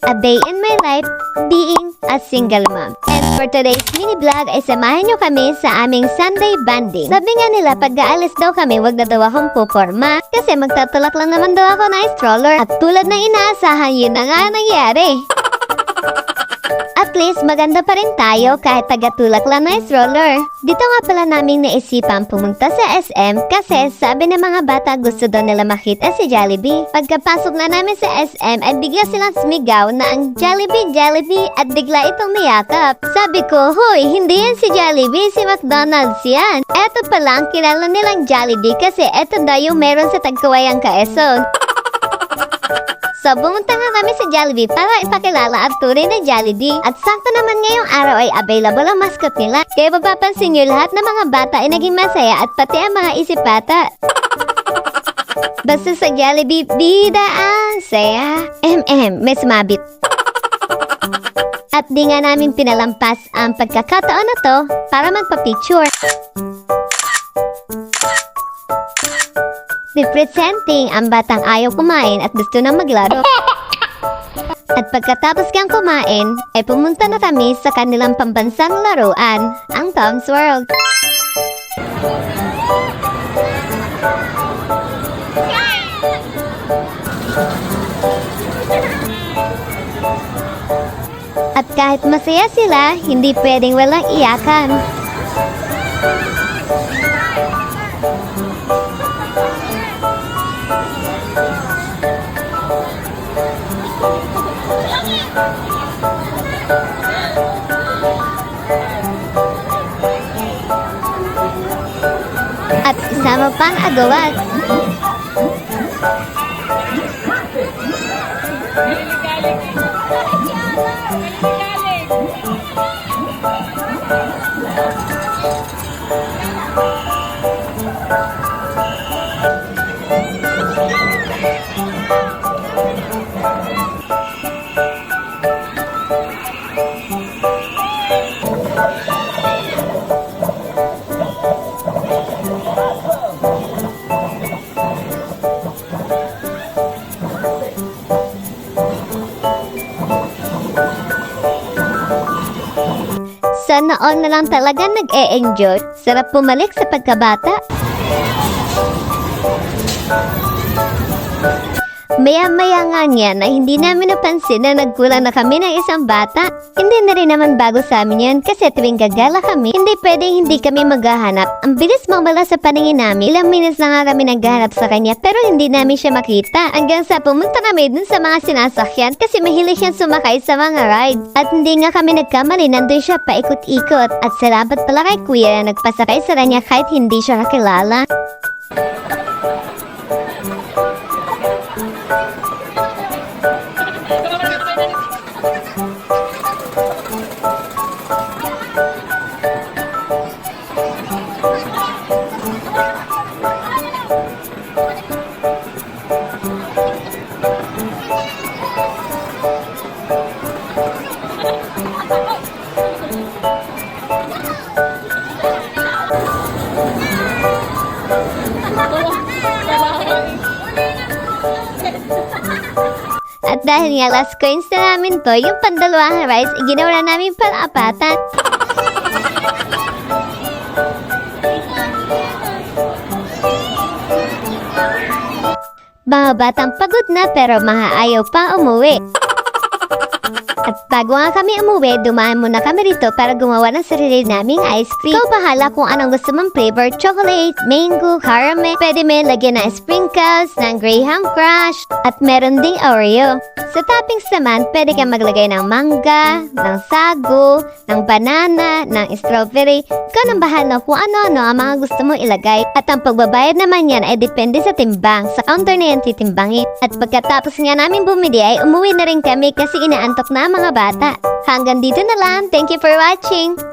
A day in my life being a single mom. And for today's mini vlog ay samahan nyo kami sa aming Sunday bonding. Sabi nga nila pag aalis daw kami wag na daw akong puporma kasi magtatulak lang naman daw ako ng stroller at tulad ng inaasahan yun na nga nangyari. At least maganda pa rin tayo kahit tagatulak lang ng stroller. Dito nga pala naming naisipan pumunta sa SM kasi sabi ng mga bata gusto daw nila makita si Jollibee. Pagkapasok na namin sa SM ay bigla silang sumigaw na ang Jollibee, Jollibee at bigla itong mayakap. Sabi ko, hoy, hindi yan si Jollibee, si McDonald's yan. Eto palang kilala nilang Jollibee kasi eto daw yung meron sa Tagkawayang Quezon. So, bumunta nga kami sa Jollibee para ipakilala ang tunay na Jollibee. At sakto naman ngayong araw ay available ang mascot nila. Kaya mapapansin nyo lahat ng mga bata ay naging masaya at pati ang mga isipata. Basta sa Jollibee, bida ang saya. May sumabit. At di nga namin pinalampas ang pagkakataon na to para magpa-picture. Representing ang batang ayaw kumain at gusto nang maglaro. At pagkatapos kang kumain, ay pumunta na kami sa kanilang pambansang laruan, ang Tom's World. At kahit masaya sila, hindi pwedeng walang iyakan. At isama pang agawat. Sana all na lang talaga nag-e-enjoy. Sarap pumalik sa pagkabata. Maya-maya nga niya na hindi namin napansin na nagkulang na kami ng isang bata. Hindi na rin naman bago sa amin yan kasi tuwing gagala kami, hindi pwedeng hindi kami maghahanap. Ang bilis mawala sa paningin namin. Ilang minutes na nga kami naghahanap sa kanya pero hindi namin siya makita. Hanggang sa pumunta kami dun sa mga sinasakyan kasi mahilig siyang sumakay sa mga rides. At hindi nga kami nagkamali, nandun siya paikot-ikot. At salamat pala kay kuya na nagpasakay sa kanya kahit hindi siya kakilala. At dahil nga last coins na namin to, yung pandalawang rice, ginawa na namin pang-apatan. Mga batang pagod na pero maayaw pa umuwi. At bago nga kami umuwi, dumaan muna kami rito para gumawa ng sarili naming ice cream. Ikaw bahala kung anong gusto mong flavor, chocolate, mango, caramel. Pwede may lagyan ng sprinkles, ng Graham Crush, at meron ding Oreo. Sa toppings naman, pwede kang maglagay ng mangga, ng sago, ng banana, ng strawberry. Ikaw nang bahala kung ano-ano ang mga gusto mong ilagay. At ang pagbabayad naman yan ay depende sa timbang. Sa counter na yan titimbangin. At pagkatapos nga namin bumili ay umuwi na rin kami kasi inaantok na mga bata. Hanggang dito na lang. Thank you for watching!